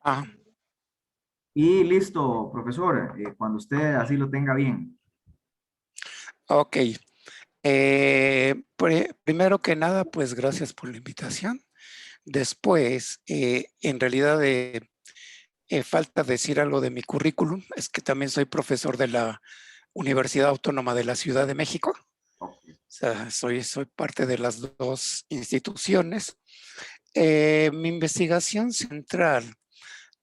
Ah, Y listo, profesor, cuando usted así lo tenga bien. ok. Primero que nada, pues gracias por la invitación. Después, en realidad, falta decir algo de mi currículum. Es que también soy profesor de la Universidad Autónoma de la Ciudad de México. Ok. O sea, soy parte de las dos instituciones. Mi investigación central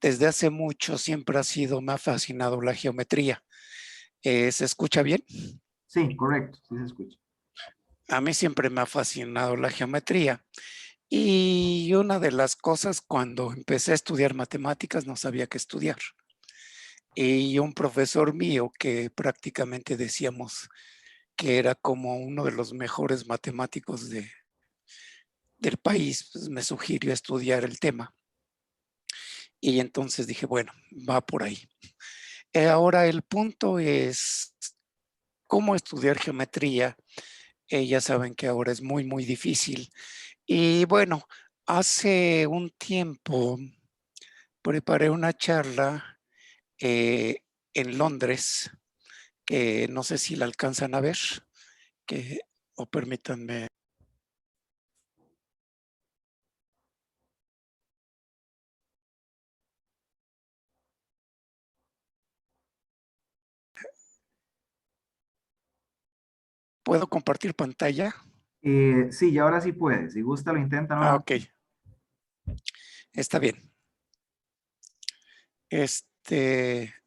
desde hace mucho siempre ha sido, me ha fascinado la geometría. ¿Se escucha bien? Sí, correcto, sí se escucha. A mí siempre me ha fascinado la geometría. Y una de las cosas cuando empecé a estudiar matemáticas no sabía qué estudiar. Y un profesor mío que prácticamente decíamos que era como uno de los mejores matemáticos del país, pues me sugirió estudiar el tema. Y entonces dije, bueno, va por ahí. Ahora el punto es cómo estudiar geometría. Ya saben que ahora es muy, muy difícil. Y bueno, hace un tiempo preparé una charla eh, en Londres, que no sé si la alcanzan a ver, que, o permítanme, ¿puedo compartir pantalla? Sí, y ahora sí puede. Si gusta, lo intenta Ah, nuevamente. ok, está bien.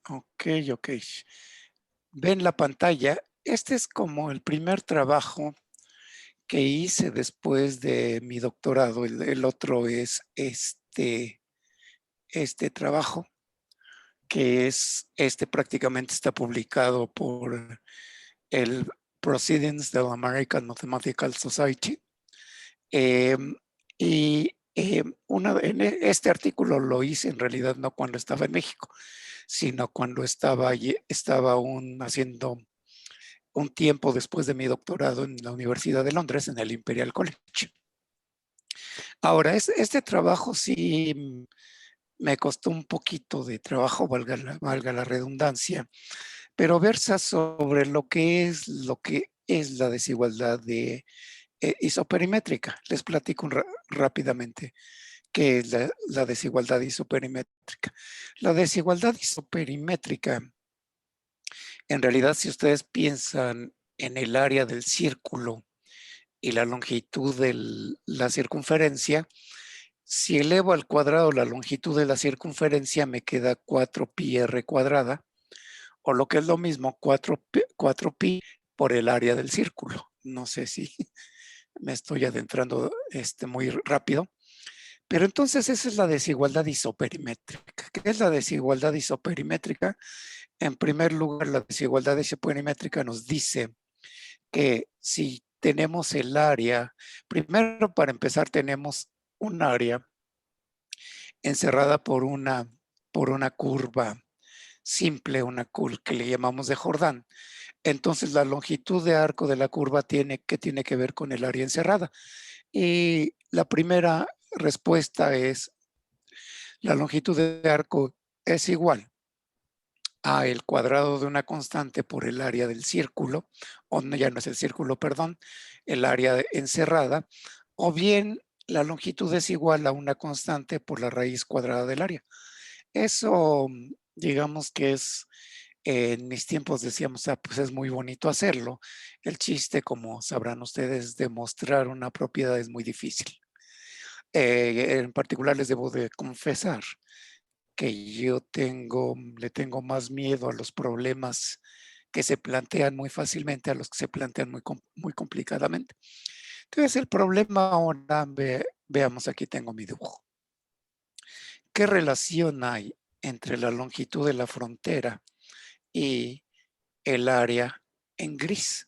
Ok, ok. Ven la pantalla. Este es como el primer trabajo que hice después de mi doctorado. El otro es este trabajo, que es, prácticamente está publicado por el Proceedings de la American Mathematical Society. Eh, este artículo lo hice en realidad no cuando estaba en México, sino cuando estaba aún haciendo un tiempo después de mi doctorado en la Universidad de Londres, en el Imperial College. Ahora, este trabajo sí me costó un poquito de trabajo, valga la redundancia, pero versa sobre lo que es la desigualdad isoperimétrica. Les platico rápidamente qué es la desigualdad isoperimétrica. La desigualdad isoperimétrica, en realidad, si ustedes piensan en el área del círculo y la longitud de la circunferencia, si elevo al cuadrado la longitud de la circunferencia, me queda 4pi r cuadrada, o lo que es lo mismo, 4pi por el área del círculo. No sé si me estoy adentrando muy rápido, pero entonces esa es la desigualdad isoperimétrica. ¿Qué es la desigualdad isoperimétrica? En primer lugar, la desigualdad isoperimétrica nos dice que si tenemos el área, primero para empezar tenemos un área encerrada por una curva simple, una curva que le llamamos de Jordan. Entonces la longitud de arco de la curva tiene que ver con el área encerrada. Y la primera respuesta es la longitud de arco es igual a el cuadrado de una constante por el área del círculo, o no, ya no es el círculo, perdón, el área encerrada, o bien la longitud es igual a una constante por la raíz cuadrada del área. Eso, digamos que en mis tiempos decíamos, pues es muy bonito hacerlo. El chiste, como sabrán ustedes, demostrar una propiedad es muy difícil. En particular les debo de confesar que yo le tengo más miedo a los problemas que se plantean muy fácilmente a los que se plantean muy complicadamente. Entonces el problema ahora, veamos, aquí tengo mi dibujo. ¿Qué relación hay entre la longitud de la frontera y el área en gris?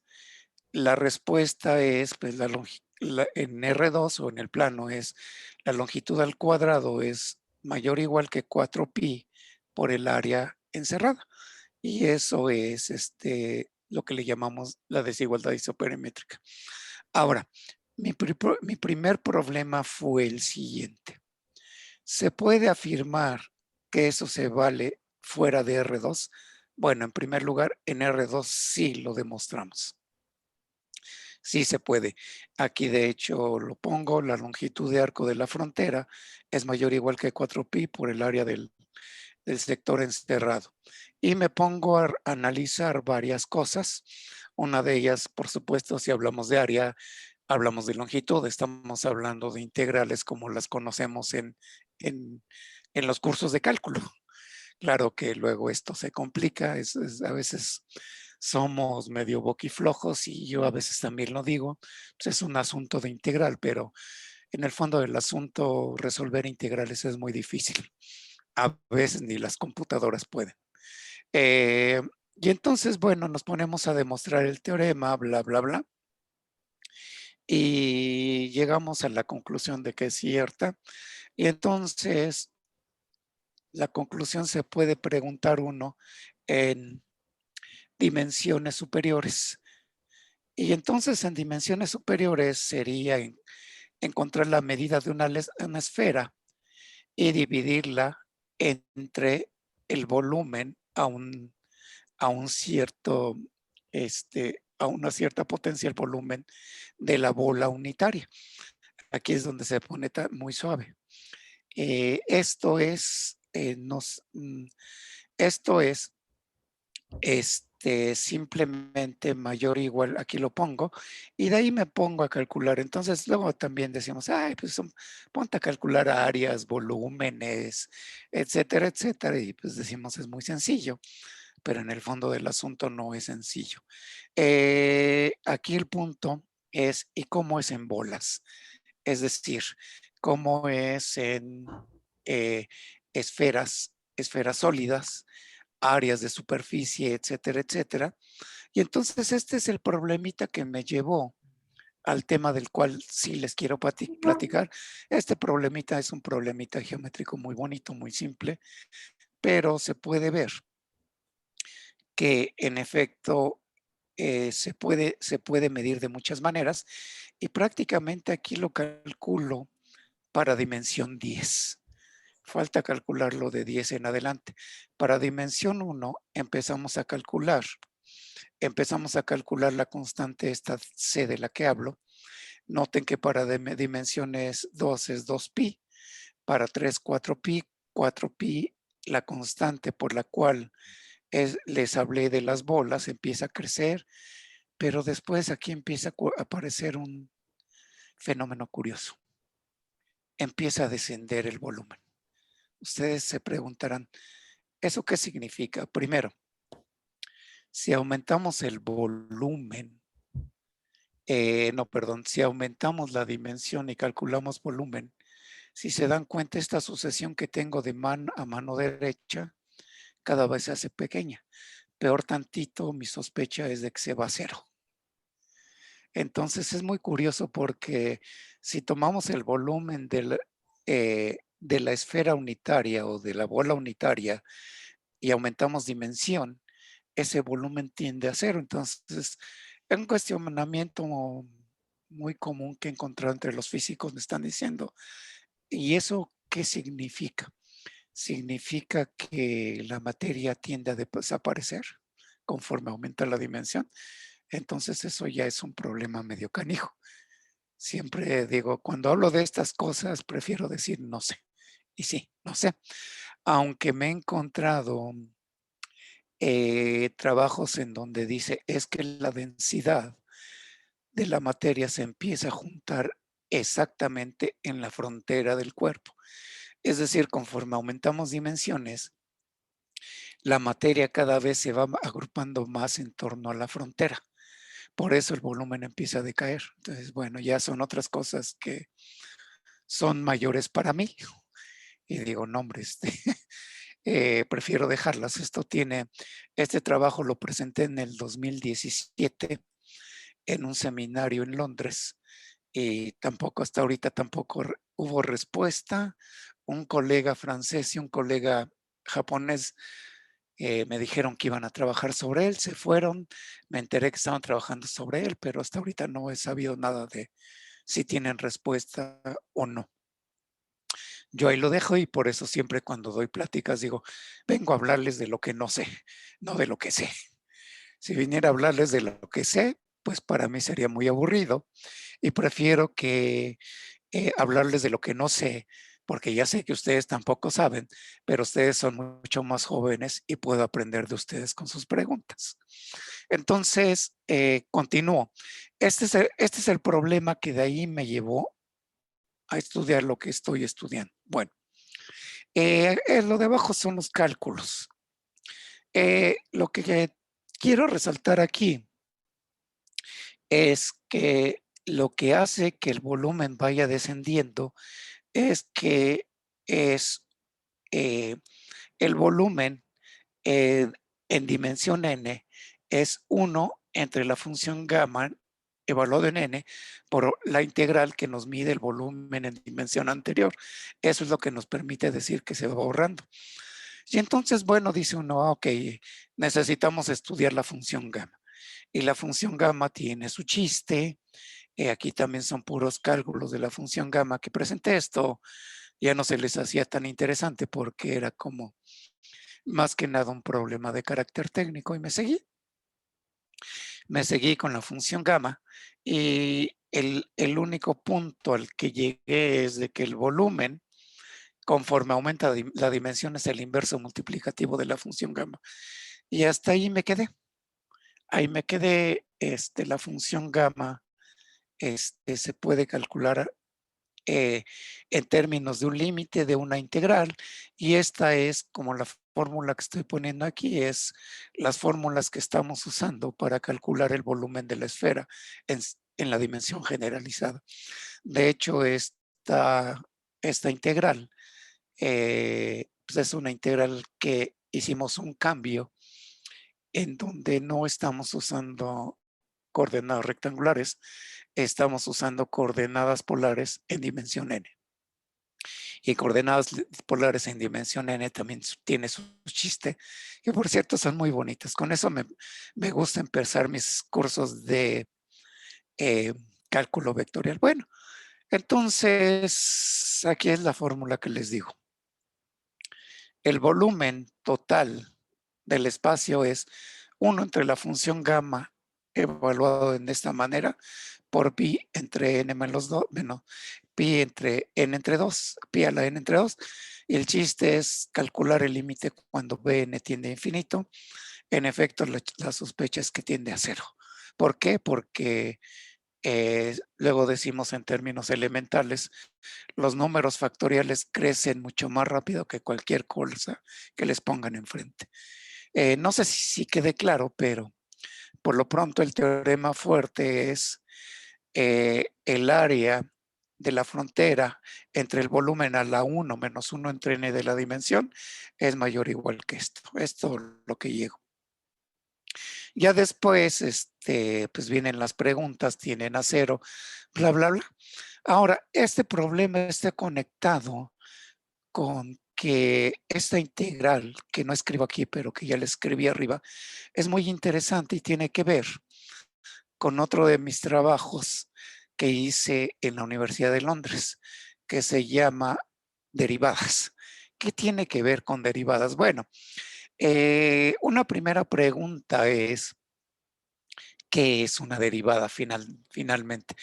La respuesta es, pues, en R2 o en el plano es la longitud al cuadrado es mayor o igual que 4pi por el área encerrada. Y eso es lo que le llamamos la desigualdad isoperimétrica. Ahora, mi primer problema fue el siguiente. Se puede afirmar que eso se vale fuera de R2? Bueno, en primer lugar, en R2 sí lo demostramos. Sí se puede. Aquí de hecho lo pongo, la longitud de arco de la frontera es mayor o igual que 4pi por el área del sector encerrado. Y me pongo a analizar varias cosas. Una de ellas, por supuesto, si hablamos de área, hablamos de longitud, estamos hablando de integrales como las conocemos en, en los cursos de cálculo. Claro que luego esto se complica, a veces somos medio boquiflojos y yo a veces también lo digo, pues es un asunto de integral, pero en el fondo del asunto resolver integrales es muy difícil. A veces ni las computadoras pueden. Eh, y entonces, bueno, nos ponemos a demostrar el teorema, bla, bla, bla, y llegamos a la conclusión de que es cierta. Y entonces, la conclusión se puede preguntar uno en dimensiones superiores. Y entonces en dimensiones superiores sería encontrar la medida de una esfera y dividirla entre el volumen a un cierto, a una cierta potencia, el volumen de la bola unitaria. Aquí es donde se pone muy suave. Esto es, esto es simplemente mayor o igual, aquí lo pongo, y de ahí me pongo a calcular. Entonces, luego también decimos, ay, pues ponte a calcular áreas, volúmenes, etcétera, etcétera, y pues decimos, es muy sencillo, pero en el fondo del asunto no es sencillo. Aquí el punto es, ¿y cómo es en bolas? Es decir, cómo es en eh, esferas sólidas, áreas de superficie, etcétera, etcétera. Y entonces este es el problemita que me llevó al tema del cual sí les quiero platicar. Este problemita es un problemita geométrico muy bonito, muy simple, pero se puede ver que en efecto se puede medir de muchas maneras y prácticamente aquí lo calculo para dimensión 10. Falta calcularlo de 10 en adelante. Para dimensión 1 empezamos a calcular la constante esta C de la que hablo. Noten que para dimensiones 2 es 2pi, para 3 4pi, 4pi, la constante por la cual les hablé de las bolas empieza a crecer, pero después aquí empieza a aparecer un fenómeno curioso. Empieza a descender el volumen. Ustedes se preguntarán, ¿eso qué significa? Primero, si aumentamos el volumen, no, perdón, si aumentamos la dimensión y calculamos volumen, si se dan cuenta, esta sucesión que tengo de mano a mano derecha cada vez se hace pequeña. Peor tantito, mi sospecha es de que se va a cero. Entonces es muy curioso porque si tomamos el volumen de la esfera unitaria o de la bola unitaria y aumentamos dimensión, ese volumen tiende a cero. Entonces, es un cuestionamiento muy común que he encontrado entre los físicos, me están diciendo, ¿y eso qué significa? Significa que la materia tiende a desaparecer conforme aumenta la dimensión. Entonces eso ya es un problema medio canijo. Siempre digo, cuando hablo de estas cosas, prefiero decir no sé. Y sí, no sé. Aunque me he encontrado trabajos en donde dice es que la densidad de la materia se empieza a juntar exactamente en la frontera del cuerpo. Es decir, conforme aumentamos dimensiones, la materia cada vez se va agrupando más en torno a la frontera. Por eso el volumen empieza a decaer. Entonces, bueno, ya son otras cosas que son mayores para mí. Y digo, no, hombre, prefiero dejarlas. Este trabajo lo presenté en el 2017 en un seminario en Londres y tampoco hasta ahorita tampoco hubo respuesta. Un colega francés y un colega japonés me dijeron que iban a trabajar sobre él, se fueron, me enteré que estaban trabajando sobre él, pero hasta ahorita no he sabido nada de si tienen respuesta o no. Yo ahí lo dejo y por eso siempre cuando doy pláticas digo, vengo a hablarles de lo que no sé, no de lo que sé. Si viniera a hablarles de lo que sé, pues para mí sería muy aburrido y prefiero que hablarles de lo que no sé, porque ya sé que ustedes tampoco saben, pero ustedes son mucho más jóvenes y puedo aprender de ustedes con sus preguntas. Entonces, continúo. Este es el problema que de ahí me llevó a estudiar lo que estoy estudiando. Bueno, lo de abajo son los cálculos. Lo que quiero resaltar aquí es que lo que hace que el volumen vaya descendiendo es que es eh, el volumen eh, en dimensión n es 1 entre la función gamma evaluado en n por la integral que nos mide el volumen en dimensión anterior. Eso es lo que nos permite decir que se va borrando. Y entonces, bueno, dice uno, ok, necesitamos estudiar la función gamma. Y la función gamma tiene su chiste. Aquí también son puros cálculos de la función gamma que presenté. Esto ya no se les hacía tan interesante porque era como más que nada un problema de carácter técnico y me seguí con la función gamma y el único punto al que llegué es de que el volumen, conforme aumenta la dimensión, es el inverso multiplicativo de la función gamma. Y hasta ahí me quedé. Ahí me quedé, la función gamma se puede calcular eh, en términos de un límite de una integral y esta es como la fórmula que estoy poniendo aquí, es las fórmulas que estamos usando para calcular el volumen de la esfera en la dimensión generalizada. De hecho, esta integral pues es una integral que hicimos un cambio en donde no estamos usando coordenadas rectangulares, estamos usando coordenadas polares en dimensión n. Y coordenadas polares en dimensión n también tiene su chiste, que por cierto son muy bonitas. Con eso me gusta empezar mis cursos de eh, cálculo vectorial. Bueno, entonces aquí es la fórmula que les digo. El volumen total del espacio es 1 entre la función gamma evaluado en esta manera por pi entre n menos 2, menos pi entre n entre 2, pi a la n entre 2. Y el chiste es calcular el límite cuando bn tiende a infinito. En efecto, la sospecha es que tiende a cero. ¿Por qué? Porque luego decimos en términos elementales, los números factoriales crecen mucho más rápido que cualquier cosa que les pongan enfrente. No sé si quede claro, pero por lo pronto el teorema fuerte es el área de la frontera entre el volumen a la 1 menos 1 entre n de la dimensión es mayor o igual que esto. Esto es lo que llego. Ya después, pues vienen las preguntas, tienen a cero, bla, bla, bla. Ahora, este problema está conectado con que esta integral, que no escribo aquí, pero que ya le escribí arriba, es muy interesante y tiene que ver con otro de mis trabajos que hice en la Universidad de Londres, que se llama derivadas. ¿Qué tiene que ver con derivadas? Bueno, una primera pregunta es, ¿qué es una derivada finalmente?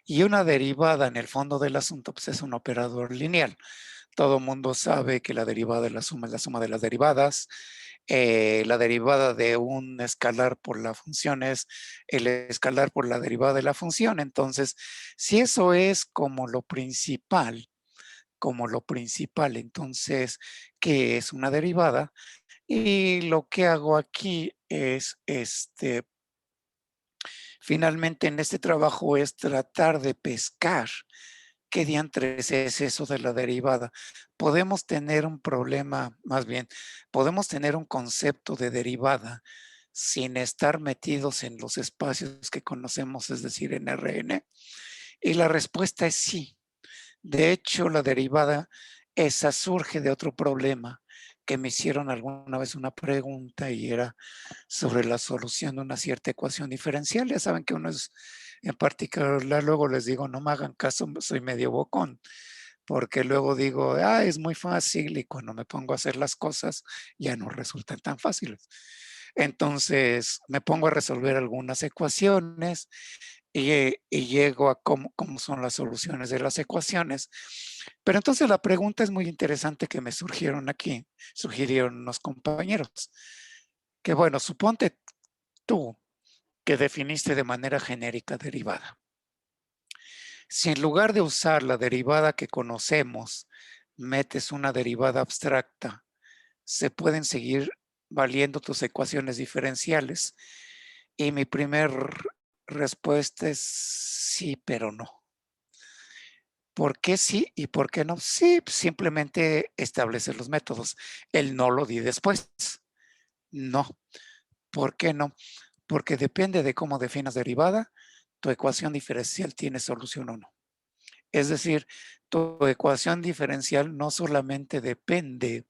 Y una derivada en el fondo del asunto pues es un operador lineal. Todo mundo sabe que la derivada de la suma es la suma de las derivadas. La derivada de un escalar por la función es el escalar por la derivada de la función. Entonces, si eso es como lo principal, entonces, ¿qué es una derivada? Y lo que hago aquí es, finalmente en este trabajo es tratar de pescar qué diantres es eso de la derivada. Podemos tener un problema, más bien, podemos tener un concepto de derivada sin estar metidos en los espacios que conocemos, es decir, en Rn. Y la respuesta es sí. De hecho, la derivada esa surge de otro problema que me hicieron alguna vez una pregunta y era sobre la solución de una cierta ecuación diferencial. Ya saben que uno es en particular, luego les digo, no me hagan caso, soy medio bocón, porque luego digo, ah, es muy fácil y cuando me pongo a hacer las cosas ya no resultan tan fáciles. Entonces me pongo a resolver algunas ecuaciones y llego a cómo son las soluciones de las ecuaciones. Pero entonces la pregunta es muy interesante que me sugirieron unos compañeros, que bueno, suponte tú que definiste de manera genérica derivada. Si en lugar de usar la derivada que conocemos, metes una derivada abstracta, se pueden seguir valiendo tus ecuaciones diferenciales. Y mi primer respuesta es sí, pero no. ¿Por qué sí y por qué no? Sí, simplemente establecer los métodos. El no lo di después. No. ¿Por qué no? Porque depende de cómo definas derivada, tu ecuación diferencial tiene solución o no. Es decir, tu ecuación diferencial no solamente depende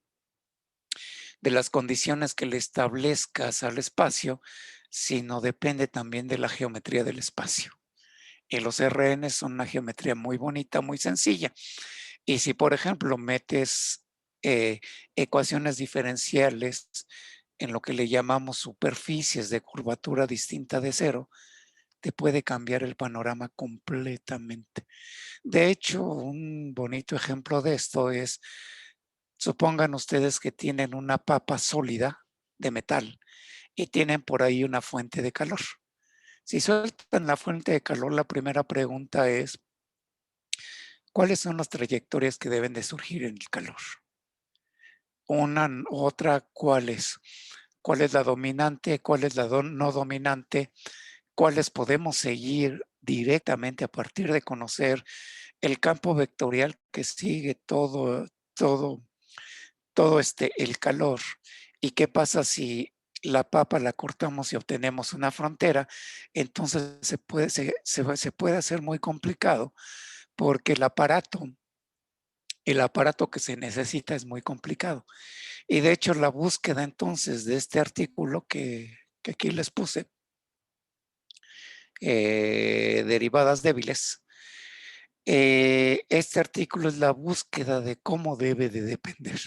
de las condiciones que le establezcas al espacio, sino depende también de la geometría del espacio. Y los RN son una geometría muy bonita, muy sencilla. Y si, por ejemplo, metes ecuaciones diferenciales en lo que le llamamos superficies de curvatura distinta de cero, te puede cambiar el panorama completamente. De hecho, un bonito ejemplo de esto es, supongan ustedes que tienen una papa sólida de metal y tienen por ahí una fuente de calor. Si sueltan la fuente de calor, la primera pregunta es, ¿cuáles son las trayectorias que deben de surgir en el calor? Otra, ¿cuál es? ¿Cuál es la dominante? ¿Cuál es la no dominante? ¿Cuáles podemos seguir directamente a partir de conocer el campo vectorial que sigue todo, el calor? ¿Y qué pasa si la papa la cortamos y obtenemos una frontera? Entonces se puede hacer muy complicado porque el aparato que se necesita es muy complicado. Y de hecho la búsqueda entonces de este artículo que aquí les puse, derivadas débiles, este artículo es la búsqueda de cómo debe de depender.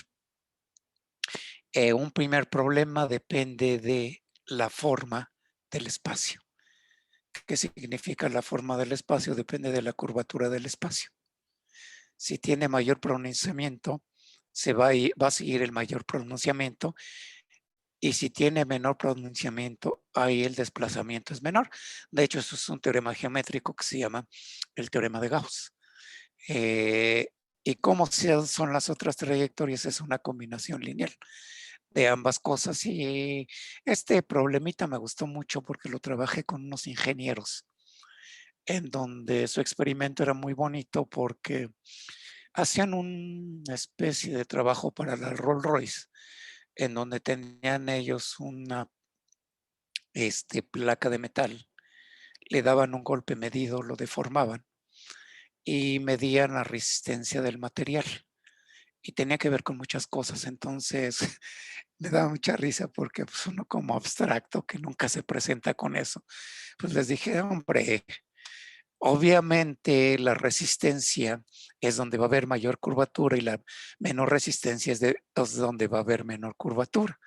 Un primer problema depende de la forma del espacio. ¿Qué significa la forma del espacio? Depende de la curvatura del espacio. Si tiene mayor pronunciamiento, va a seguir el mayor pronunciamiento, y si tiene menor pronunciamiento, ahí el desplazamiento es menor. De hecho, eso es un teorema geométrico que se llama el teorema de Gauss. Y cómo son las otras trayectorias es una combinación lineal de ambas cosas. Y este problemita me gustó mucho porque lo trabajé con unos ingenieros, en donde su experimento era muy bonito porque hacían una especie de trabajo para la Rolls Royce, en donde tenían ellos una placa de metal, le daban un golpe medido, lo deformaban y medían la resistencia del material. Y tenía que ver con muchas cosas. Entonces, me daba mucha risa porque pues, uno como abstracto que nunca se presenta con eso, pues les dije, hombre, obviamente la resistencia es donde va a haber mayor curvatura y la menor resistencia es donde va a haber menor curvatura.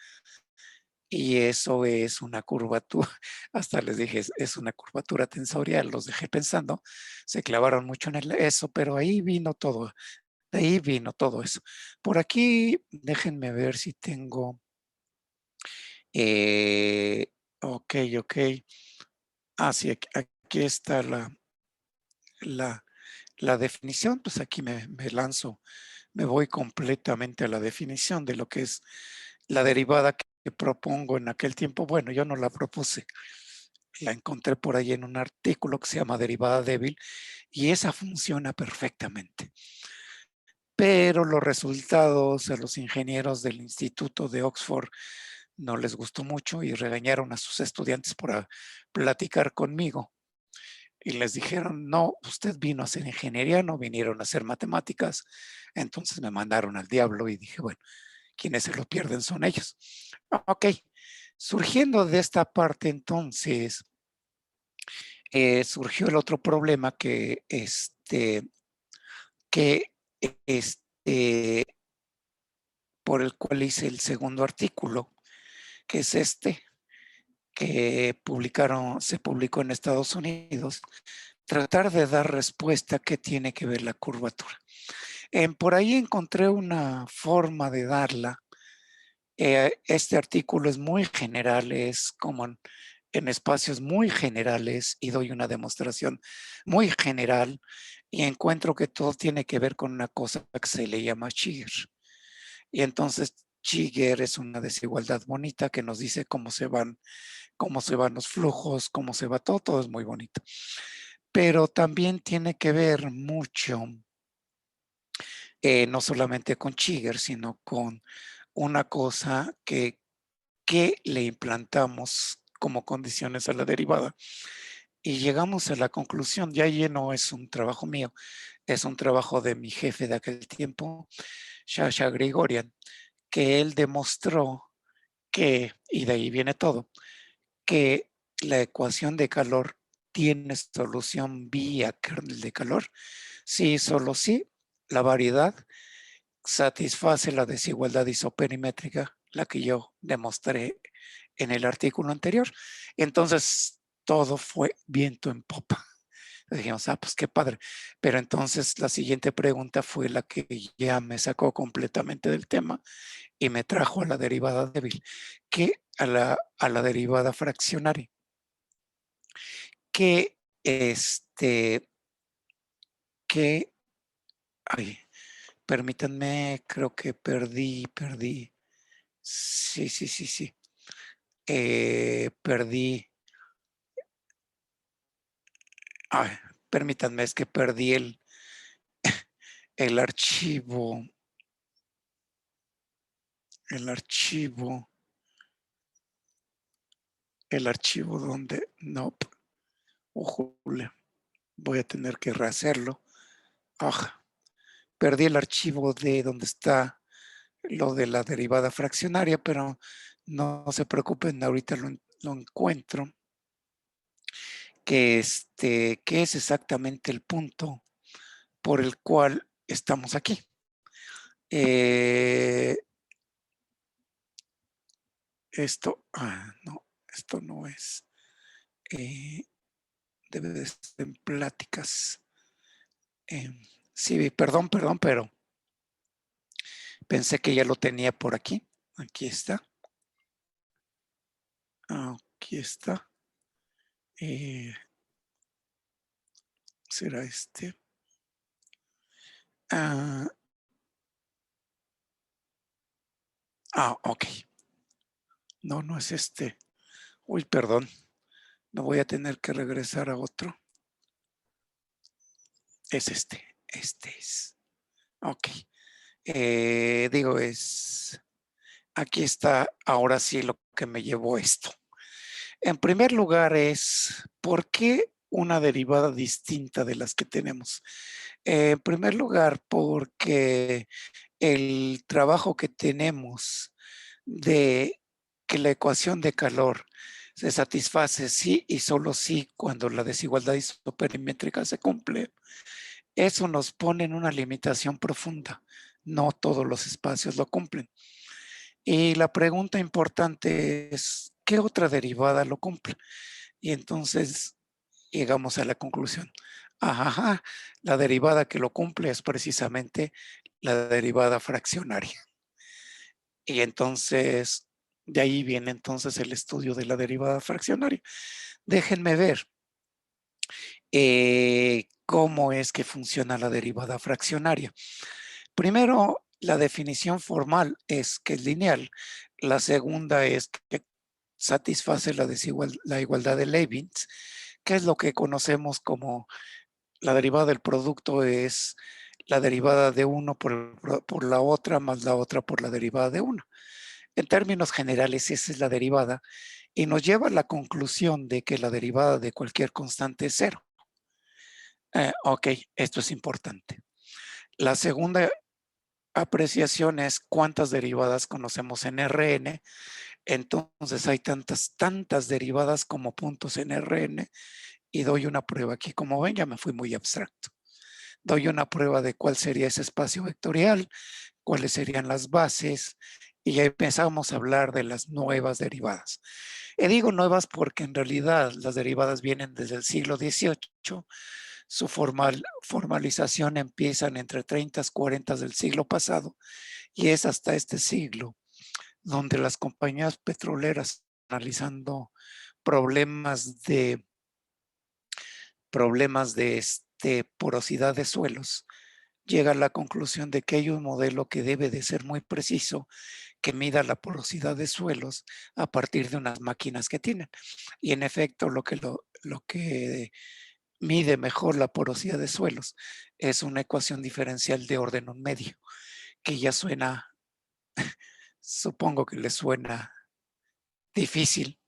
Y eso es una curvatura, hasta les dije, es una curvatura tensorial, los dejé pensando, se clavaron mucho en eso, pero ahí vino todo, de ahí vino todo eso. Por aquí, déjenme ver si tengo, eh, ok, ok, sí, aquí está la, la definición, pues aquí me lanzo, me voy completamente a la definición de lo que es la derivada que propongo en aquel tiempo. Bueno, yo no la propuse, la encontré por ahí en un artículo que se llama derivada débil y esa funciona perfectamente. Pero los resultados a los ingenieros del Instituto de Oxford no les gustó mucho y regañaron a sus estudiantes por platicar conmigo. Y les dijeron, no, usted vino a hacer ingeniería, no vinieron a hacer matemáticas. Entonces me mandaron al diablo y dije, bueno, quienes se lo pierden son ellos. Ok, surgiendo de esta parte entonces, surgió el otro problema que este, por el cual hice el segundo artículo, que es este, que se publicó en Estados Unidos, tratar de dar respuesta a qué tiene que ver la curvatura. Por ahí encontré una forma de darla. Este artículo es muy general, es como en espacios muy generales y doy una demostración muy general y encuentro que todo tiene que ver con una cosa que se le llama Shiger. Y entonces Shiger es una desigualdad bonita que nos dice cómo se van los flujos, cómo se va todo, todo es muy bonito. Pero también tiene que ver mucho, no solamente con Shiger, sino con una cosa que le implantamos como condiciones a la derivada. Y llegamos a la conclusión, ya ahí no es un trabajo mío, es un trabajo de mi jefe de aquel tiempo, Sasha Grigorian, que él demostró que, y de ahí viene todo, que la ecuación de calor tiene solución vía kernel de calor, sí, solo sí, la variedad satisface la desigualdad isoperimétrica, la que yo demostré en el artículo anterior. Entonces, todo fue viento en popa. Dijimos, pues qué padre. Pero entonces la siguiente pregunta fue la que ya me sacó completamente del tema y me trajo a la derivada débil, que a la derivada fraccionaria, que que, ay, permítanme, creo que perdí. Sí. Perdí, ay, permítanme, es que perdí el archivo, el archivo, el archivo donde, no, ujule, voy a tener que rehacerlo. Perdí el archivo de donde está lo de la derivada fraccionaria, pero no se preocupen, ahorita lo encuentro, que es exactamente el punto por el cual estamos aquí. Eh, esto no es, eh, debe de ser en pláticas. Sí, perdón, pero pensé que ya lo tenía por aquí. Aquí está. Aquí está. Eh, ¿Será este? Ah, ok. No, no es este. Uy, perdón. No voy a tener que regresar a otro. Es este. Este es. Ok. Digo, aquí está ahora sí lo que me llevó esto. En primer lugar es, ¿por qué una derivada distinta de las que tenemos? En primer lugar, porque el trabajo que tenemos de que la ecuación de calor se satisface sí y solo sí cuando la desigualdad isoperimétrica se cumple, eso nos pone en una limitación profunda. No todos los espacios lo cumplen. Y la pregunta importante es, ¿qué otra derivada lo cumple? Y entonces llegamos a la conclusión. Ajá, la derivada que lo cumple es precisamente la derivada fraccionaria. Y entonces, de ahí viene entonces el estudio de la derivada fraccionaria. Déjenme ver cómo es que funciona la derivada fraccionaria. Primero, la definición formal es que es lineal. La segunda es que satisface la igualdad de Leibniz, que es lo que conocemos como la derivada del producto es la derivada de uno por la otra más la otra por la derivada de uno. En términos generales, esa es la derivada y nos lleva a la conclusión de que la derivada de cualquier constante es cero. Ok, esto es importante. La segunda apreciación es cuántas derivadas conocemos en Rn. Entonces hay tantas derivadas como puntos en Rn y doy una prueba aquí. Como ven, ya me fui muy abstracto. doy una prueba de cuál sería ese espacio vectorial, cuáles serían las bases, y ya empezamos a hablar de las nuevas derivadas. Y digo nuevas porque en realidad las derivadas vienen desde el siglo XVIII, su formalización empiezan entre 30 y 40 del siglo pasado, y es hasta este siglo donde las compañías petroleras analizando problemas de porosidad de suelos, llega a la conclusión de que hay un modelo que debe de ser muy preciso, que mida la porosidad de suelos a partir de unas máquinas que tienen. Y en efecto, lo que mide mejor la porosidad de suelos es una ecuación diferencial de orden un medio, que ya suena, supongo que le suena difícil,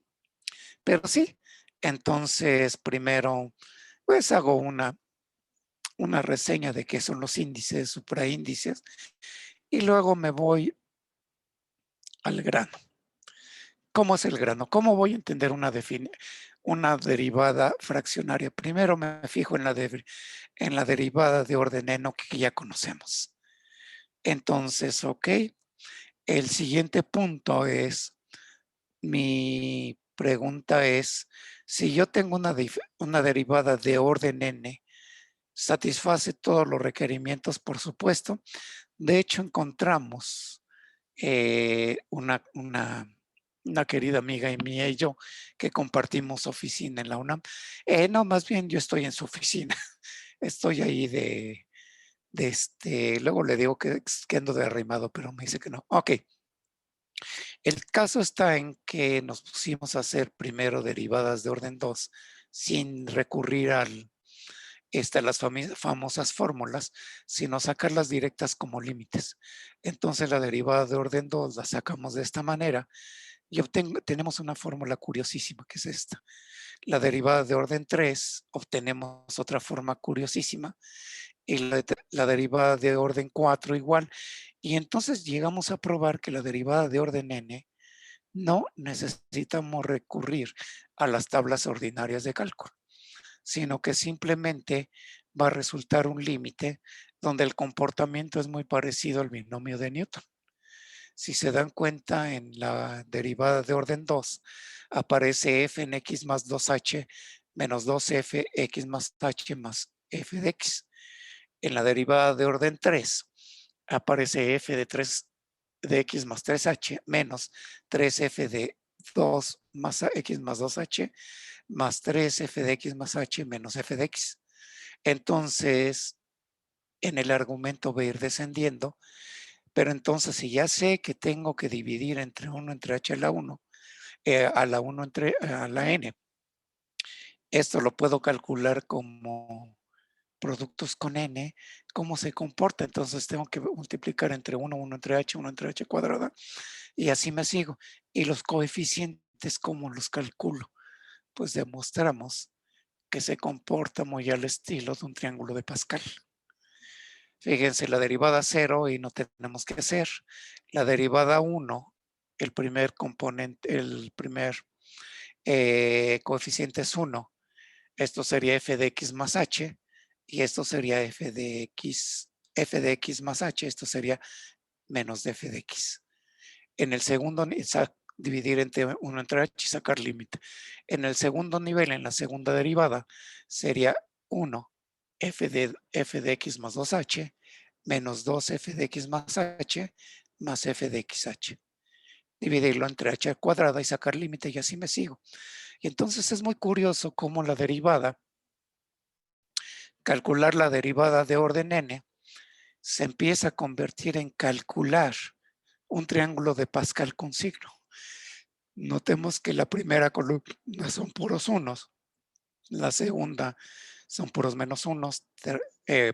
pero sí. Entonces, primero, pues hago una reseña de qué son los índices, supraíndices, y luego me voy al grano. ¿Cómo es el grano? ¿Cómo voy a entender una derivada fraccionaria? Primero me fijo en la derivada de orden eno que ya conocemos. Entonces, ok, el siguiente punto es, mi pregunta es, si yo tengo una derivada de orden n, satisface todos los requerimientos, por supuesto. De hecho, encontramos una querida amiga y mía y yo que compartimos oficina en la UNAM. No, más bien yo estoy en su oficina. Estoy ahí luego le digo que ando de arrimado, pero me dice que no. Ok. El caso está en que nos pusimos a hacer primero derivadas de orden 2 sin recurrir a las famosas fórmulas, sino sacarlas directas como límites. Entonces la derivada de orden 2 la sacamos de esta manera y tenemos una fórmula curiosísima que es esta. La derivada de orden 3 obtenemos otra forma curiosísima y la derivada de orden 4 igual. Y entonces llegamos a probar que la derivada de orden n no necesitamos recurrir a las tablas ordinarias de cálculo, sino que simplemente va a resultar un límite donde el comportamiento es muy parecido al binomio de Newton. Si se dan cuenta, en la derivada de orden 2 aparece f en x más 2h menos 2f x más h más f de x. En la derivada de orden 3 aparece f de 3 de x más 3h menos 3f de 2 más x más 2h más 3f de x más h menos f de x. Entonces, en el argumento va a ir descendiendo, pero entonces si ya sé que tengo que dividir entre 1 entre h a la 1, a la 1 entre a la n, esto lo puedo calcular como productos con n, cómo se comporta. Entonces tengo que multiplicar entre 1, 1 entre h, 1 entre h cuadrada, y así me sigo. Y los coeficientes, ¿cómo los calculo? Pues demostramos que se comporta muy al estilo de un triángulo de Pascal. Fíjense, la derivada 0 y no tenemos que hacer. La derivada 1, el primer componente, el primer coeficiente es 1. Esto sería f de x más h y esto sería f de x más h. Esto sería menos de f de x. En el segundo, dividir entre 1 entre h y sacar límite. En el segundo nivel, en la segunda derivada, sería 1 f de x más 2h menos 2f de x más h más f de xh. Dividirlo entre h cuadrada y sacar límite y así me sigo. Y entonces es muy curioso cómo la derivada, calcular la derivada de orden n, se empieza a convertir en calcular un triángulo de Pascal con signo. Notemos que la primera columna son puros unos, la segunda son puros menos unos,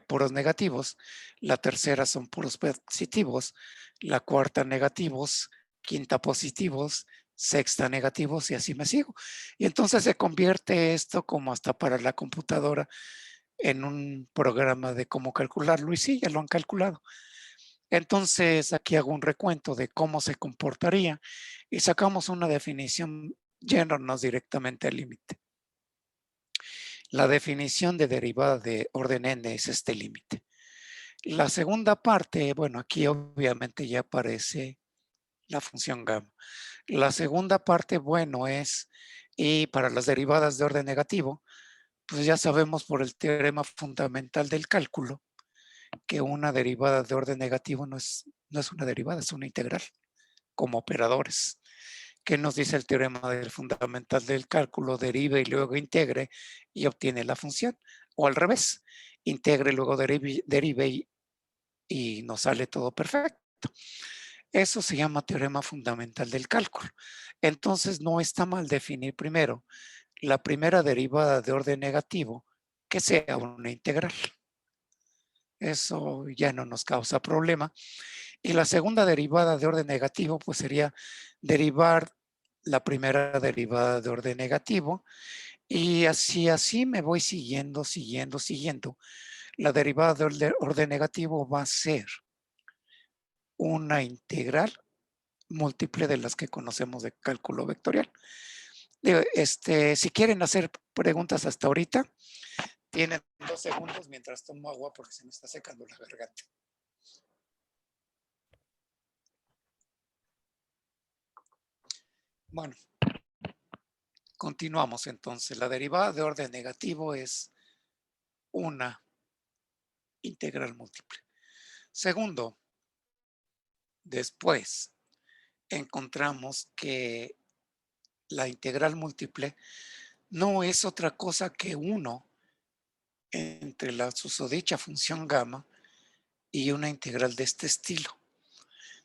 puros negativos, la tercera son puros positivos, la cuarta negativos, quinta positivos, sexta negativos y así me sigo. Y entonces se convierte esto como hasta para la computadora en un programa de cómo calcularlo y sí, ya lo han calculado. Entonces aquí hago un recuento de cómo se comportaría y sacamos una definición yéndonos directamente al límite. La definición de derivada de orden n es este límite. La segunda parte, bueno, aquí obviamente ya aparece la función gamma. La segunda parte, bueno, es, y para las derivadas de orden negativo, pues ya sabemos por el teorema fundamental del cálculo que una derivada de orden negativo no es una derivada, es una integral, como operadores. ¿Qué nos dice el teorema del fundamental del cálculo? Derive y luego integre y obtiene la función. O al revés, integre y luego derive y nos sale todo perfecto. Eso se llama teorema fundamental del cálculo. Entonces no está mal definir primero la primera derivada de orden negativo que sea una integral. Eso ya no nos causa problema. Y la segunda derivada de orden negativo pues sería derivar la primera derivada de orden negativo y así me voy siguiendo. La derivada de orden negativo va a ser una integral múltiple de las que conocemos de cálculo vectorial. Si quieren hacer preguntas hasta ahorita, tienen 2 segundos mientras tomo agua porque se me está secando la garganta. Bueno, continuamos entonces. La derivada de orden negativo es una integral múltiple. Segundo, después encontramos que la integral múltiple no es otra cosa que 1 entre la susodicha función gamma y una integral de este estilo.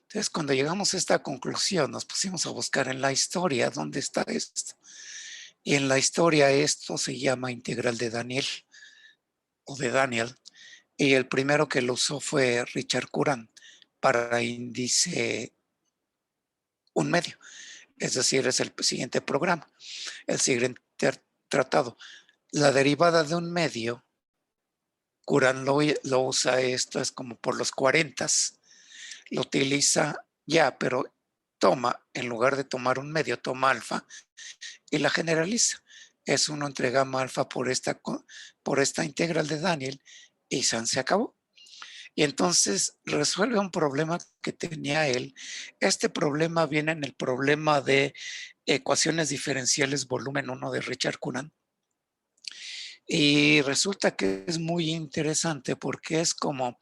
Entonces, cuando llegamos a esta conclusión, nos pusimos a buscar en la historia dónde está esto. Y en la historia esto se llama integral de Daniel o de Daniel. Y el primero que lo usó fue Richard Curran para índice un medio. Es decir, es el siguiente programa, el siguiente tratado. La derivada de un medio, Curran lo usa, esto es como por los 40, lo utiliza ya, pero en lugar de tomar un medio, toma alfa y la generaliza. Es 1 entre gamma alfa por esta integral de Daniel y se acabó. Y entonces resuelve un problema que tenía él. Este problema viene en el problema de ecuaciones diferenciales volumen 1 de Richard Curran. Y resulta que es muy interesante porque es como,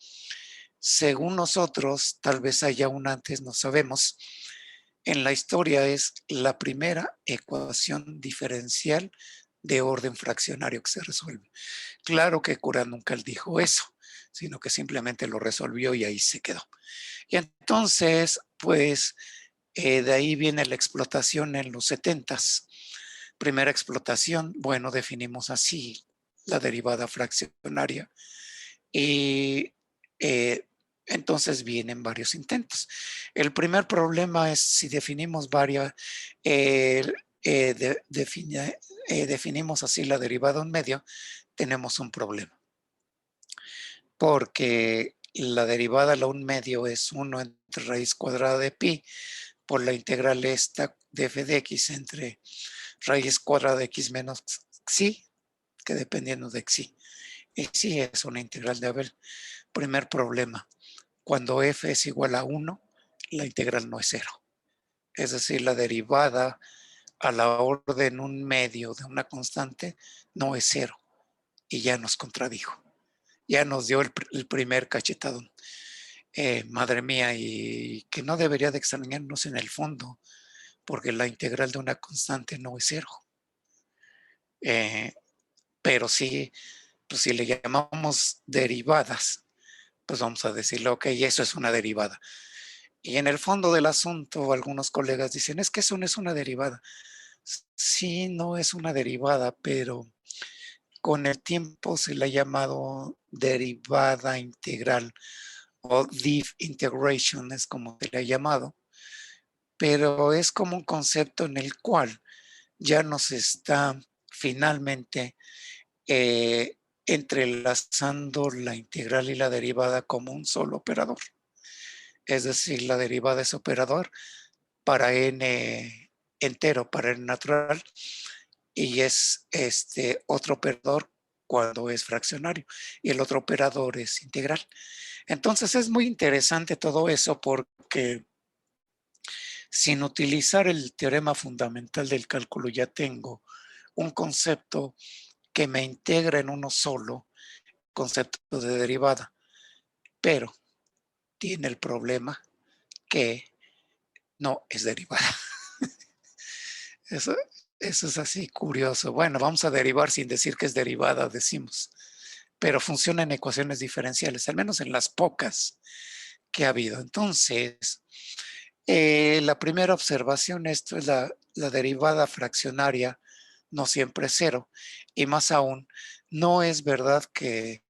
según nosotros, tal vez haya un antes, no sabemos, en la historia es la primera ecuación diferencial de orden fraccionario que se resuelve. Claro que Curran nunca dijo eso, sino que simplemente lo resolvió y ahí se quedó. Y entonces, pues, de ahí viene la explotación en los 70s. Primera explotación, bueno, definimos así la derivada fraccionaria y entonces vienen varios intentos. El primer problema es si definimos definimos así la derivada de un medio, tenemos un problema. Porque la derivada a un medio es 1 entre raíz cuadrada de pi por la integral esta de f de x entre raíz cuadrada de x menos xi, que dependiendo de xi. Y xi es una integral de Abel. Primer problema, cuando f es igual a 1, la integral no es 0. Es decir, la derivada a la orden un medio de una constante no es 0. Y ya nos contradijo. Ya nos dio el primer cachetadón. Madre mía, y que no debería de extrañarnos en el fondo, porque la integral de una constante no es 0. Pero sí, pues si le llamamos derivadas, pues vamos a decirle, ok, eso es una derivada. Y en el fondo del asunto, algunos colegas dicen, es que eso no es una derivada. Sí, no es una derivada, pero con el tiempo se le ha llamado derivada integral o diff integration, es como se le ha llamado, pero es como un concepto en el cual ya nos está finalmente entrelazando la integral y la derivada como un solo operador. Es decir, la derivada es operador para n entero, para n natural, y es otro operador cuando es fraccionario y el otro operador es integral. Entonces es muy interesante todo eso porque sin utilizar el teorema fundamental del cálculo ya tengo un concepto que me integra en uno solo, concepto de derivada, pero tiene el problema que no es derivada. Eso, eso es así curioso. Bueno, vamos a derivar sin decir que es derivada, decimos, pero funciona en ecuaciones diferenciales, al menos en las pocas que ha habido. Entonces, la primera observación, esto es la derivada fraccionaria, no siempre es cero, y más aún, no es verdad que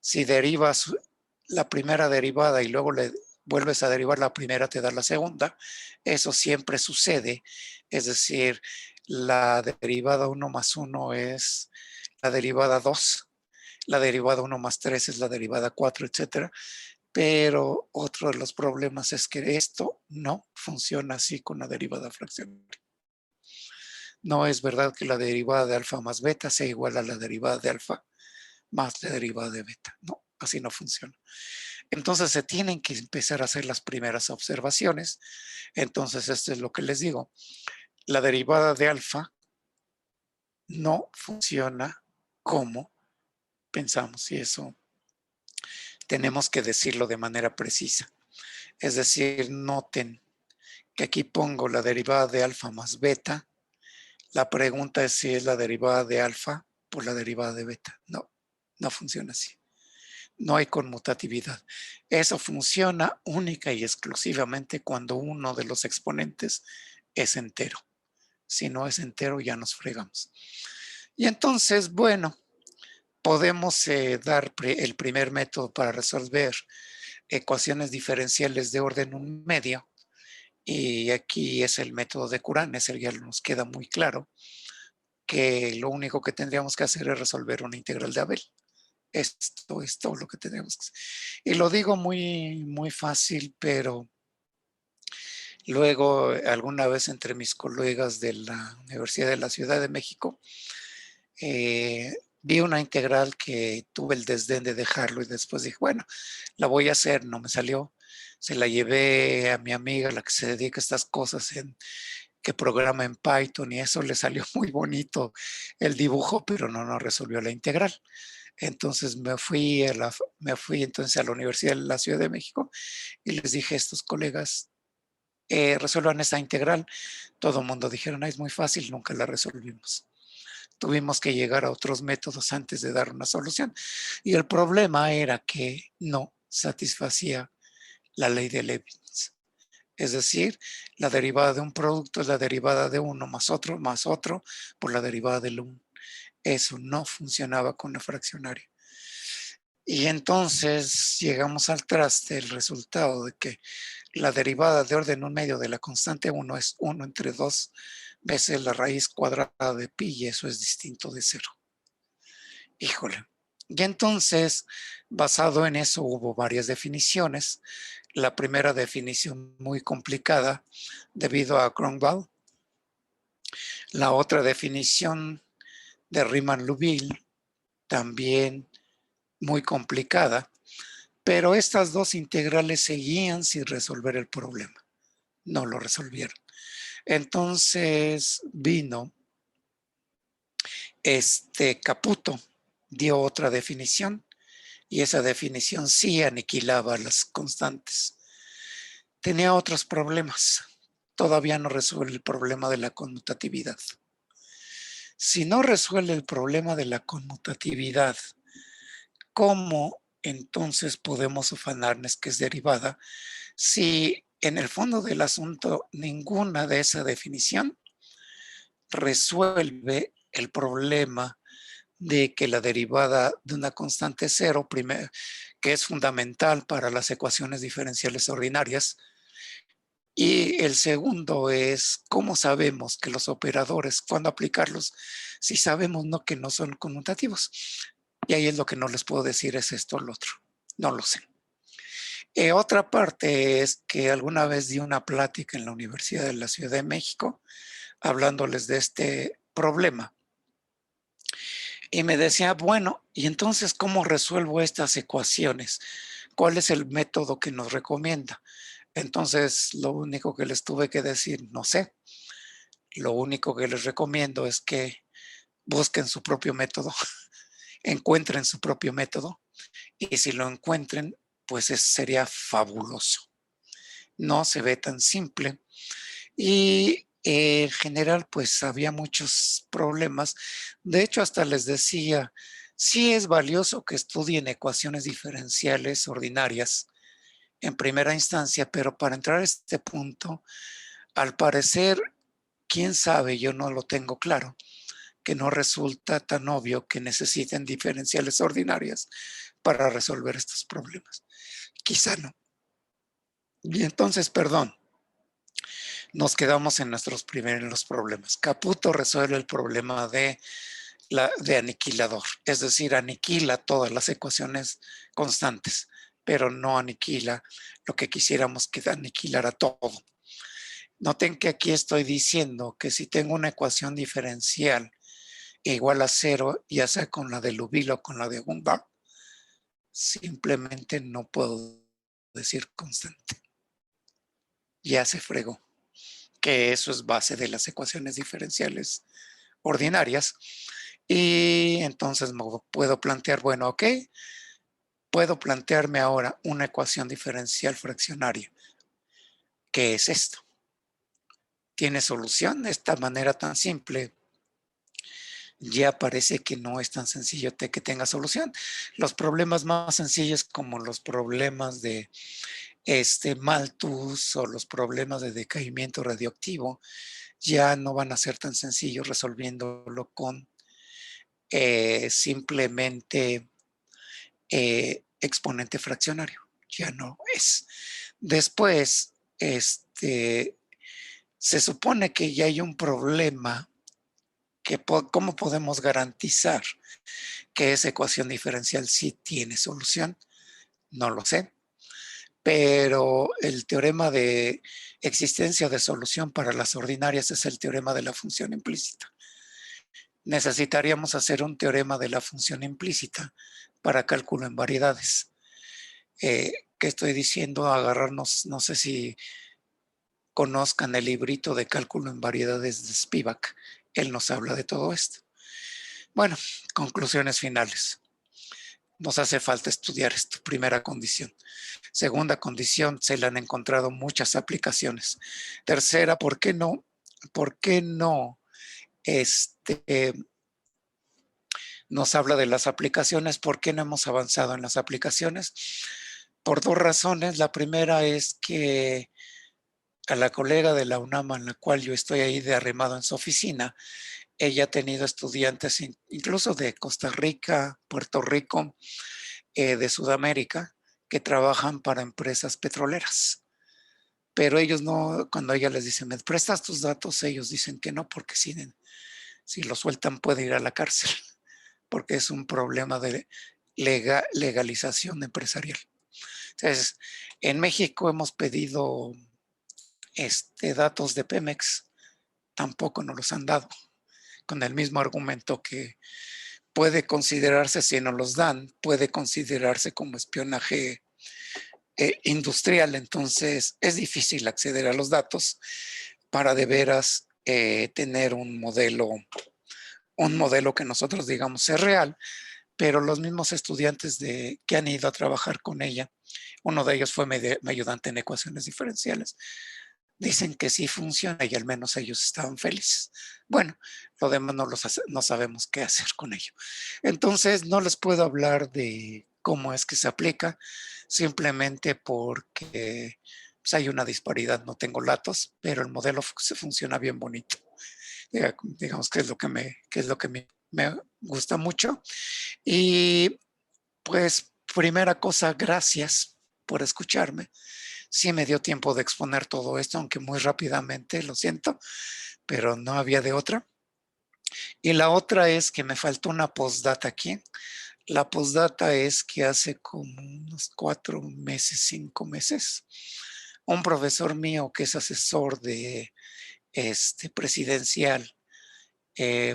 si derivas la primera derivada y luego le vuelves a derivar la primera, te da la segunda. Eso siempre sucede. Es decir, la derivada 1 más 1 es la derivada 2, la derivada 1 más 3 es la derivada 4, etcétera. Pero otro de los problemas es que esto no funciona así con la derivada fraccionaria. No es verdad que la derivada de alfa más beta sea igual a la derivada de alfa más la derivada de beta. No, así no funciona. Entonces se tienen que empezar a hacer las primeras observaciones. Entonces esto es lo que les digo. La derivada de alfa no funciona como pensamos y eso tenemos que decirlo de manera precisa. Es decir, noten que aquí pongo la derivada de alfa más beta. La pregunta es si es la derivada de alfa por la derivada de beta. No, no funciona así. No hay conmutatividad. Eso funciona única y exclusivamente cuando uno de los exponentes es entero. Si no es entero, ya nos fregamos. Y entonces, bueno, podemos dar el primer método para resolver ecuaciones diferenciales de orden un medio. Y aquí es el método de Courant, ese ya nos queda muy claro que lo único que tendríamos que hacer es resolver una integral de Abel. Esto es todo lo que tenemos que hacer. Y lo digo muy, muy fácil, pero luego alguna vez entre mis colegas de la Universidad de la Ciudad de México, vi una integral que tuve el desdén de dejarlo y después dije, bueno, la voy a hacer, no me salió. Se la llevé a mi amiga, la que se dedica a estas cosas, que programa en Python y eso le salió muy bonito el dibujo, pero no resolvió la integral. Entonces me fui entonces a la Universidad de la Ciudad de México y les dije a estos colegas, resuelvan esta integral. Todo el mundo dijeron, es muy fácil, nunca la resolvimos. Tuvimos que llegar a otros métodos antes de dar una solución. Y el problema era que no satisfacía la ley de Leibniz. Es decir, la derivada de un producto es la derivada de uno más otro por la derivada del 1. Eso no funcionaba con la fraccionaria. Y entonces llegamos al traste, el resultado de que la derivada de orden 1 medio de la constante 1 es 1 entre 2 veces la raíz cuadrada de pi y eso es distinto de 0. Híjole. Y entonces, basado en eso, hubo varias definiciones. La primera definición muy complicada debido a Cronval. La otra definición de Riemann-Liouville también muy complicada, pero estas dos integrales seguían sin resolver el problema. No lo resolvieron. Entonces vino Caputo, dio otra definición y esa definición sí aniquilaba las constantes. Tenía otros problemas. Todavía no resuelve el problema de la conmutatividad. Si no resuelve el problema de la conmutatividad, ¿cómo entonces podemos ufanarnos que es derivada si en el fondo del asunto ninguna de esa definición resuelve el problema de que la derivada de una constante cero, que es fundamental para las ecuaciones diferenciales ordinarias? Y el segundo es, ¿cómo sabemos que los operadores, cuándo aplicarlos, si sabemos que no son conmutativos? Y ahí es lo que no les puedo decir, es esto o lo otro. No lo sé. Otra parte es que alguna vez di una plática en la Universidad de la Ciudad de México hablándoles de este problema. Y me decía, bueno, ¿y entonces cómo resuelvo estas ecuaciones? ¿Cuál es el método que nos recomienda? Entonces, lo único que les tuve que decir, no sé. Lo único que les recomiendo es que busquen su propio método, encuentren su propio método y si lo encuentren, pues sería fabuloso. No se ve tan simple y en general pues había muchos problemas. De hecho, hasta les decía, sí es valioso que estudien ecuaciones diferenciales ordinarias en primera instancia, pero para entrar a este punto, al parecer, quién sabe, yo no lo tengo claro, que no resulta tan obvio que necesiten diferenciales ordinarias para resolver estos problemas. Quizá no. Y entonces, perdón, nos quedamos en nuestros primeros problemas. Caputo resuelve el problema de aniquilador, es decir, aniquila todas las ecuaciones constantes, pero no aniquila lo que quisiéramos que aniquilara todo. Noten que aquí estoy diciendo que si tengo una ecuación diferencial igual a cero, ya sea con la de Liouville o con la de Gumbach, simplemente no puedo decir constante. Ya se fregó, que eso es base de las ecuaciones diferenciales ordinarias. Y entonces me puedo plantear, bueno, ok, puedo plantearme ahora una ecuación diferencial fraccionaria. ¿Qué es esto? ¿Tiene solución de esta manera tan simple? Ya parece que no es tan sencillo que tenga solución. Los problemas más sencillos como los problemas de Malthus o los problemas de decaimiento radioactivo ya no van a ser tan sencillos resolviéndolo con simplemente exponente fraccionario. Ya no es. Después, se supone que ya hay un problema que cómo podemos garantizar que esa ecuación diferencial sí tiene solución. No lo sé, pero el teorema de existencia de solución para las ordinarias es el teorema de la función implícita. Necesitaríamos hacer un teorema de la función implícita para cálculo en variedades. ¿Qué estoy diciendo? Agarrarnos, no sé si conozcan el librito de cálculo en variedades de Spivak. Él nos habla de todo esto. Bueno, conclusiones finales. Nos hace falta estudiar esto, primera condición. Segunda condición, se le han encontrado muchas aplicaciones. Tercera, ¿por qué no? ¿Por qué no? Nos habla de las aplicaciones. ¿Por qué no hemos avanzado en las aplicaciones? Por dos razones. La primera es que a la colega de la UNAM, en la cual yo estoy ahí de arrimado en su oficina, ella ha tenido estudiantes incluso de Costa Rica, Puerto Rico, de Sudamérica, que trabajan para empresas petroleras. Pero ellos no, cuando ella les dice, ¿me prestas tus datos? Ellos dicen que no, porque si lo sueltan puede ir a la cárcel, porque es un problema de legalización empresarial. Entonces, en México hemos pedido datos de Pemex, tampoco nos los han dado, con el mismo argumento que puede considerarse, si no los dan, puede considerarse como espionaje industrial. Entonces es difícil acceder a los datos para de veras tener un modelo que nosotros digamos es real, pero los mismos estudiantes que han ido a trabajar con ella, uno de ellos fue mi ayudante en ecuaciones diferenciales, dicen que sí funciona y al menos ellos estaban felices. Bueno, lo demás no sabemos qué hacer con ello. Entonces no les puedo hablar de cómo es que se aplica, simplemente porque pues, hay una disparidad, no tengo datos, pero el modelo se funciona bien bonito. Digamos que es lo que me gusta mucho. Y pues primera cosa, gracias por escucharme. Sí me dio tiempo de exponer todo esto, aunque muy rápidamente, lo siento, pero no había de otra. Y la otra es que me faltó una postdata aquí. La postdata es que hace como unos 4 meses, 5 meses, un profesor mío que es asesor de presidencial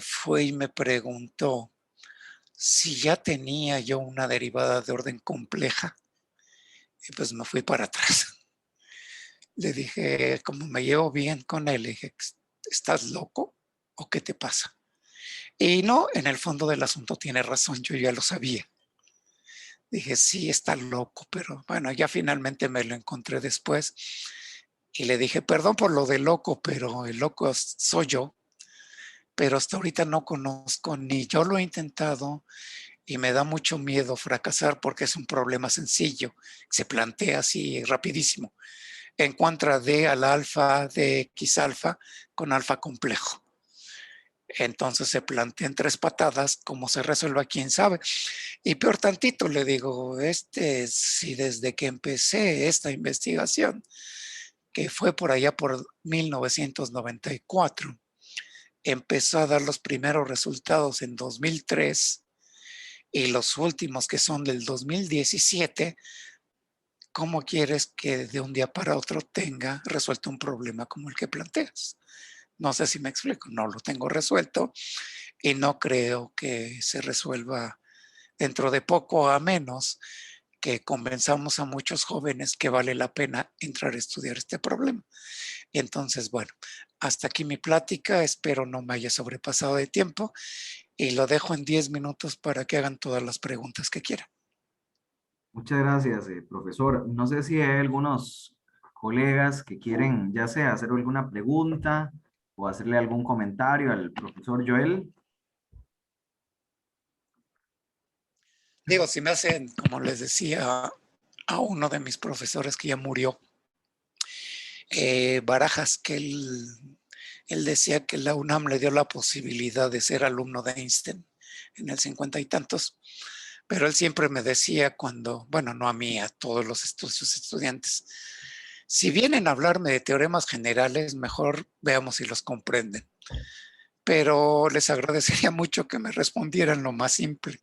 fue y me preguntó, si ya tenía yo una derivada de orden compleja, y pues me fui para atrás. Le dije, como me llevo bien con él, le dije, ¿estás loco o qué te pasa? Y no, en el fondo del asunto tiene razón, yo ya lo sabía. Dije, sí, está loco, pero bueno, ya finalmente me lo encontré después y le dije, perdón por lo de loco, pero el loco soy yo, pero hasta ahorita no conozco ni yo lo he intentado y me da mucho miedo fracasar porque es un problema sencillo, se plantea así rapidísimo. Encuentra D al alfa de X alfa con alfa complejo. Entonces se plantea en 3 patadas, cómo se resuelva, quién sabe. Y peor tantito, le digo, si desde que empecé esta investigación, que fue por allá por 1994, empezó a dar los primeros resultados en 2003 y los últimos que son del 2017, ¿cómo quieres que de un día para otro tenga resuelto un problema como el que planteas? No sé si me explico, no lo tengo resuelto y no creo que se resuelva dentro de poco, a menos que convenzamos a muchos jóvenes que vale la pena entrar a estudiar este problema. Y entonces, bueno, hasta aquí mi plática, espero no me haya sobrepasado de tiempo y lo dejo en 10 minutos para que hagan todas las preguntas que quieran. Muchas gracias, profesor. No sé si hay algunos colegas que quieren, ya sea hacer alguna pregunta o hacerle algún comentario al profesor Joel. Digo, si me hacen, como les decía a uno de mis profesores que ya murió, Barajas, que él decía que la UNAM le dio la posibilidad de ser alumno de Einstein en el 50 y tantos, pero él siempre me decía cuando, bueno, no a mí, a todos sus estudiantes, si vienen a hablarme de teoremas generales, mejor veamos si los comprenden. Pero les agradecería mucho que me respondieran lo más simple.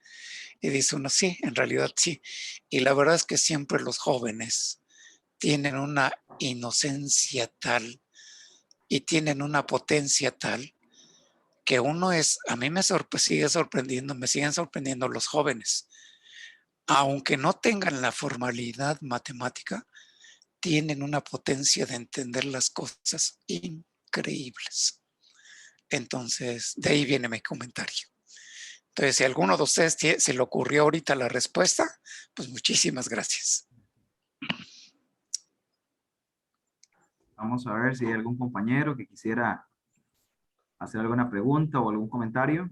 Y dice uno, sí, en realidad sí. Y la verdad es que siempre los jóvenes tienen una inocencia tal y tienen una potencia tal que uno es, a mí sigue sorprendiendo, me siguen sorprendiendo los jóvenes. Aunque no tengan la formalidad matemática, tienen una potencia de entender las cosas increíbles. Entonces, de ahí viene mi comentario. Entonces, si a alguno de ustedes se le ocurrió ahorita la respuesta, pues muchísimas gracias. Vamos a ver si hay algún compañero que quisiera hacer alguna pregunta o algún comentario.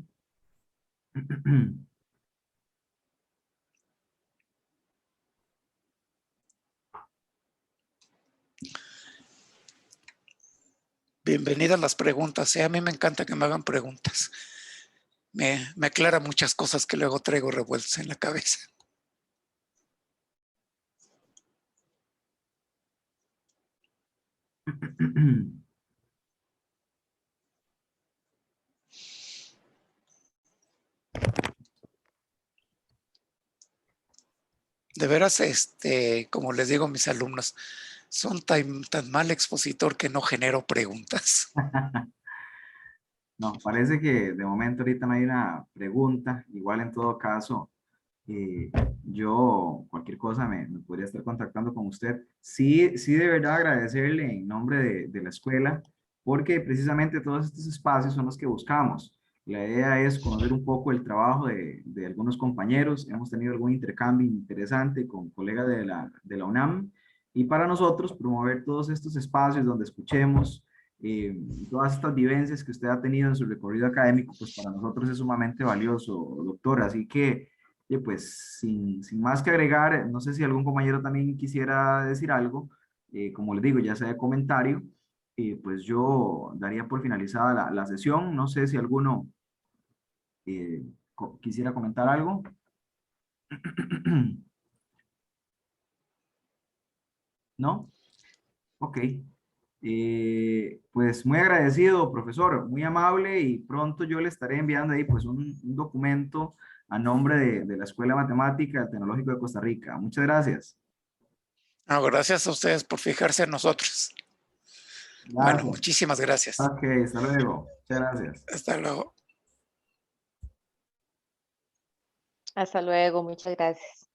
Bienvenidas las preguntas. A mí me encanta que me hagan preguntas. Me aclara muchas cosas que luego traigo revueltas en la cabeza. De veras, como les digo a mis alumnos, son tan mal expositor que no genero preguntas. No, parece que de momento ahorita no hay una pregunta. Igual en todo caso, eh, yo cualquier cosa me podría estar contactando con usted. Sí, sí, de verdad agradecerle en nombre de la escuela, porque precisamente todos estos espacios son los que buscamos. La idea es conocer un poco el trabajo de algunos compañeros. Hemos tenido algún intercambio interesante con colegas de la UNAM y para nosotros promover todos estos espacios donde escuchemos todas estas vivencias que usted ha tenido en su recorrido académico, pues para nosotros es sumamente valioso, doctor. Así que pues sin más que agregar, no sé si algún compañero también quisiera decir algo, como les digo, ya sea de comentario, pues yo daría por finalizada la sesión, no sé si alguno quisiera comentar algo. ¿No? Ok. Pues muy agradecido, profesor, muy amable y pronto yo le estaré enviando ahí pues un documento a nombre de la Escuela Matemática Tecnológico de Costa Rica. Muchas gracias. No, gracias a ustedes por fijarse en nosotros. Bueno, Gracias. muchísimas gracias. Ok, hasta luego. Muchas gracias. Hasta luego. Hasta luego, muchas gracias.